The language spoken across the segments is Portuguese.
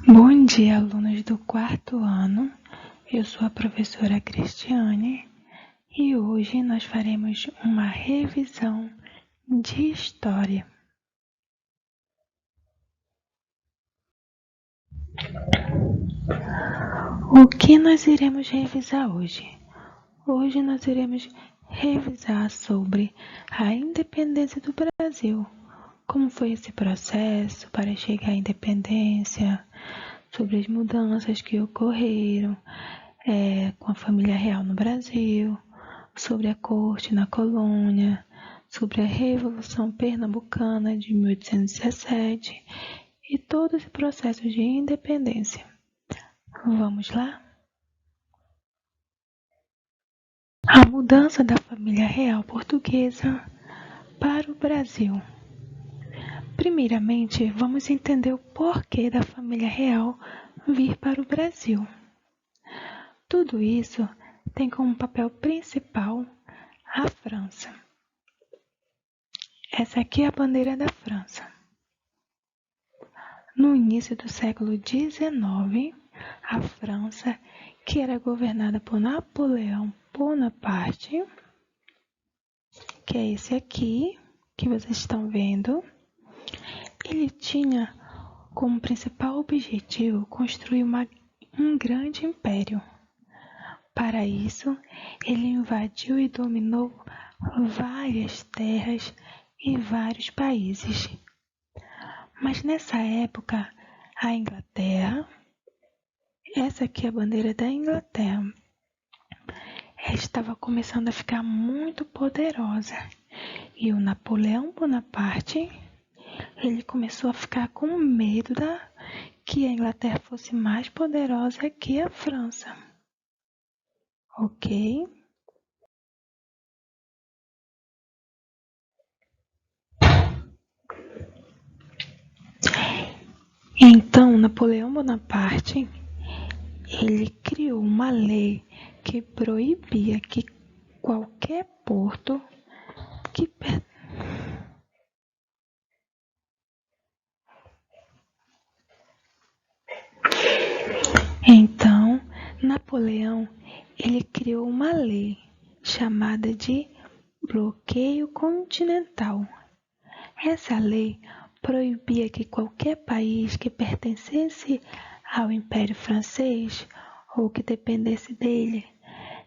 Bom dia, alunos do quarto ano. Eu sou a professora Cristiane e hoje nós faremos uma revisão de história. O que nós iremos revisar hoje? Hoje nós iremos revisar sobre a independência do Brasil. Como foi esse processo para chegar à independência, sobre as mudanças que ocorreram com a família real no Brasil, sobre a corte na colônia, sobre a Revolução Pernambucana de 1817 e todo esse processo de independência. Vamos lá? A mudança da família real portuguesa para o Brasil. Primeiramente, vamos entender o porquê da família real vir para o Brasil. Tudo isso tem como papel principal a França. Essa aqui é a bandeira da França. No início do século XIX, a França, que era governada por Napoleão Bonaparte, que é esse aqui que vocês estão vendo, ele tinha como principal objetivo construir um grande império. Para isso, ele invadiu e dominou várias terras e vários países. Mas nessa época, a Inglaterra, essa aqui é a bandeira da Inglaterra, ela estava começando a ficar muito poderosa. E o Napoleão Bonaparte, ele começou a ficar com medo que a Inglaterra fosse mais poderosa que a França. Ok? Então, Napoleão Bonaparte, ele criou uma lei que proibia que qualquer porto que Então, Napoleão, ele criou uma lei chamada de bloqueio continental. Essa lei proibia que qualquer país que pertencesse ao Império Francês ou que dependesse dele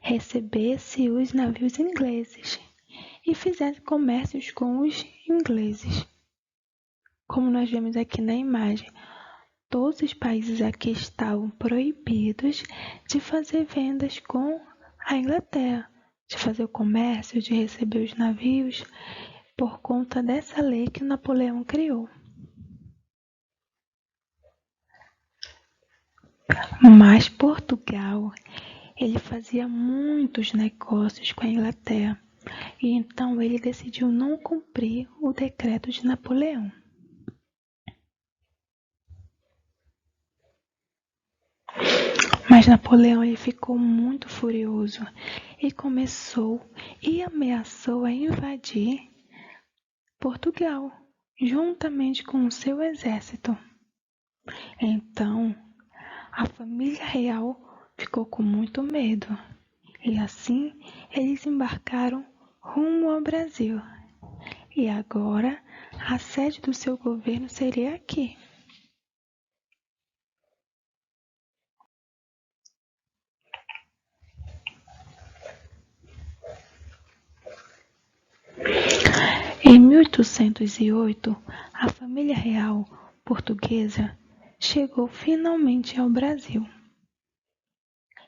recebesse os navios ingleses e fizesse comércios com os ingleses. Como nós vemos aqui na imagem, todos os países aqui estavam proibidos de fazer vendas com a Inglaterra, de fazer o comércio, de receber os navios, por conta dessa lei que Napoleão criou. Mas Portugal, ele fazia muitos negócios com a Inglaterra, e então ele decidiu não cumprir o decreto de Napoleão. Mas Napoleão ele ficou muito furioso e começou e ameaçou a invadir Portugal, juntamente com o seu exército. Então, a família real ficou com muito medo e assim eles embarcaram rumo ao Brasil. E agora a sede do seu governo seria aqui. Em 1808, a família real portuguesa chegou finalmente ao Brasil.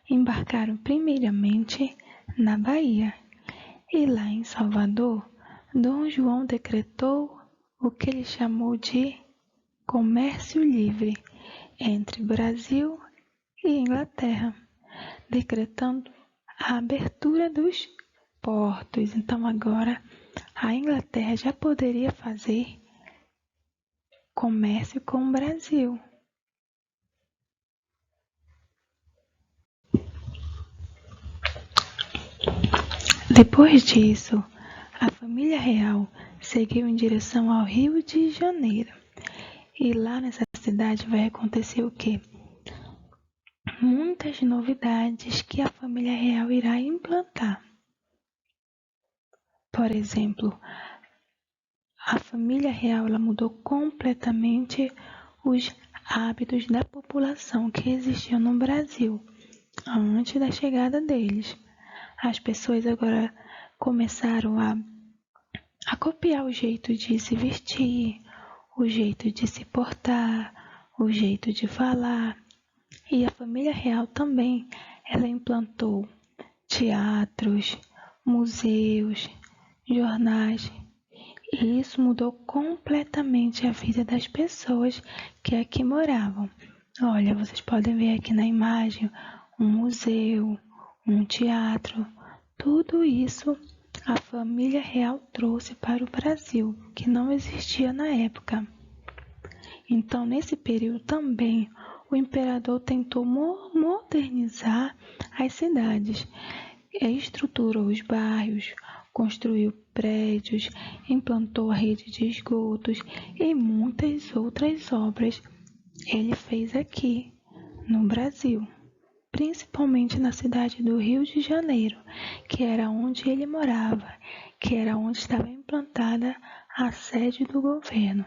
Embarcaram primeiramente na Bahia e lá em Salvador, Dom João decretou o que ele chamou de comércio livre entre Brasil e Inglaterra, decretando a abertura dos portos. Então agora a Inglaterra já poderia fazer comércio com o Brasil. Depois disso, a família real seguiu em direção ao Rio de Janeiro. E lá nessa cidade vai acontecer o quê? Muitas novidades que a família real irá implantar. Por exemplo, a família real ela mudou completamente os hábitos da população que existiam no Brasil antes da chegada deles. As pessoas agora começaram a copiar o jeito de se vestir, o jeito de se portar, o jeito de falar. E a família real também, ela implantou teatros, museus, jornais. E isso mudou completamente a vida das pessoas que aqui moravam. Olha, vocês podem ver aqui na imagem um museu, um teatro. Tudo isso a família real trouxe para o Brasil, que não existia na época. Então, nesse período também, o imperador tentou modernizar as cidades, estruturou os bairros, construiu prédios, implantou a rede de esgotos e muitas outras obras ele fez aqui no Brasil, principalmente na cidade do Rio de Janeiro, que era onde ele morava, que era onde estava implantada a sede do governo.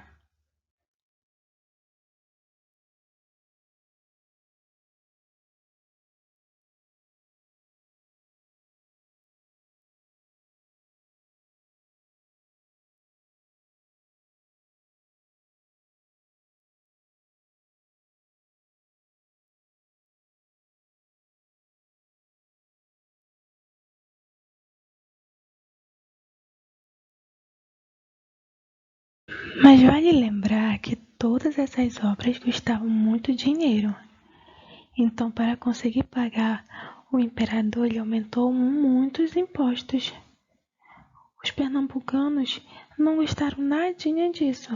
Mas vale lembrar que todas essas obras custavam muito dinheiro. Então, para conseguir pagar, o imperador ele aumentou muitos impostos. Os pernambucanos não gostaram nadinha disso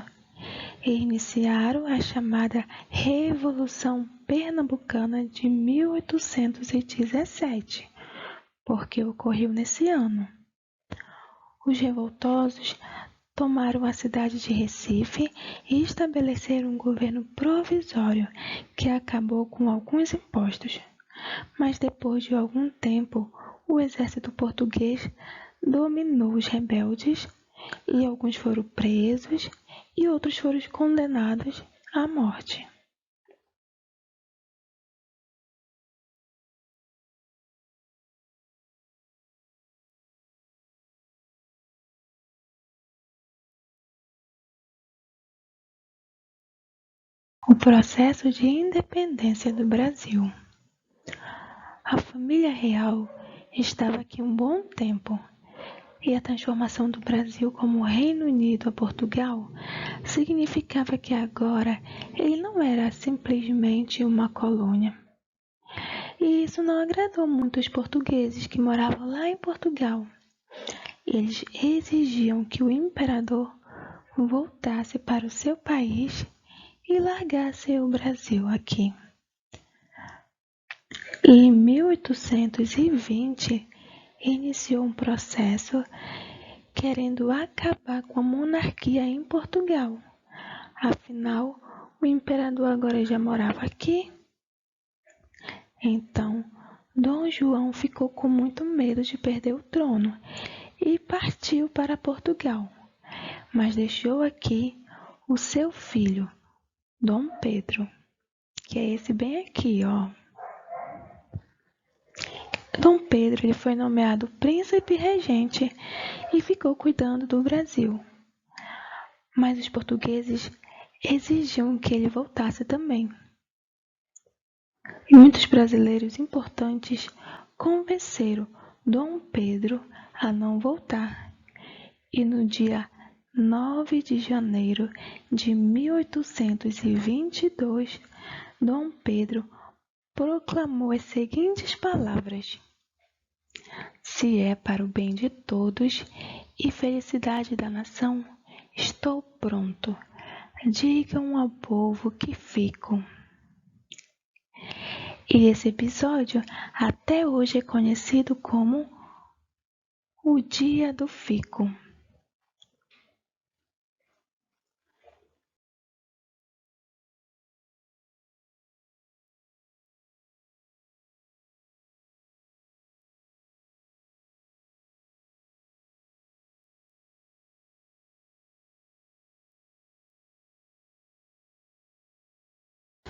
e iniciaram a chamada Revolução Pernambucana de 1817, porque ocorreu nesse ano. Os revoltosos tomaram a cidade de Recife e estabeleceram um governo provisório que acabou com alguns impostos. Mas depois de algum tempo, o exército português dominou os rebeldes e alguns foram presos e outros foram condenados à morte. O processo de independência do Brasil. A família real estava aqui um bom tempo e a transformação do Brasil como Reino Unido a Portugal significava que agora ele não era simplesmente uma colônia. E isso não agradou muito os portugueses que moravam lá em Portugal. Eles exigiam que o imperador voltasse para o seu país e largasse o Brasil aqui. E em 1820 iniciou um processo querendo acabar com a monarquia em Portugal. Afinal, o imperador agora já morava aqui. Então, Dom João ficou com muito medo de perder o trono e partiu para Portugal, mas deixou aqui o seu filho, Dom Pedro, que é esse bem aqui, ó. Dom Pedro ele foi nomeado príncipe regente e ficou cuidando do Brasil. Mas os portugueses exigiam que ele voltasse também. Muitos brasileiros importantes convenceram Dom Pedro a não voltar. E no dia 9 de janeiro de 1822, Dom Pedro proclamou as seguintes palavras: Se é para o bem de todos e felicidade da nação, estou pronto. Digam ao povo que fico. E esse episódio até hoje é conhecido como o Dia do Fico.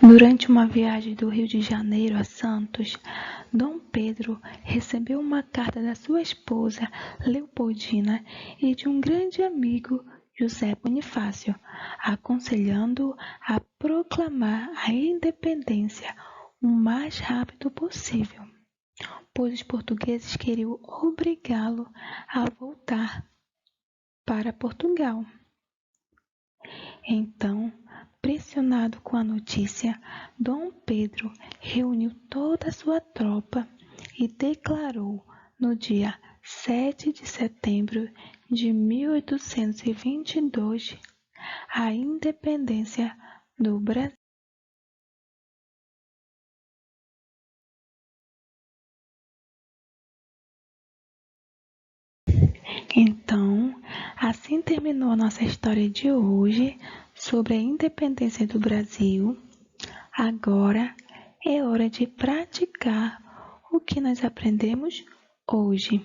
Durante uma viagem do Rio de Janeiro a Santos, Dom Pedro recebeu uma carta da sua esposa, Leopoldina, e de um grande amigo, José Bonifácio, aconselhando-o a proclamar a independência o mais rápido possível, pois os portugueses queriam obrigá-lo a voltar para Portugal. Então, pressionado com a notícia, Dom Pedro reuniu toda a sua tropa e declarou no dia 7 de setembro de 1822 a independência do Brasil. Então, assim terminou a nossa história de hoje sobre a independência do Brasil. Agora é hora de praticar o que nós aprendemos hoje.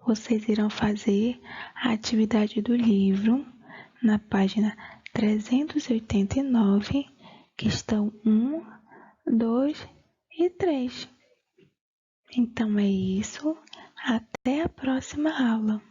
Vocês irão fazer a atividade do livro na página 389, questão 1, 2 e 3. Então é isso. Até a próxima aula.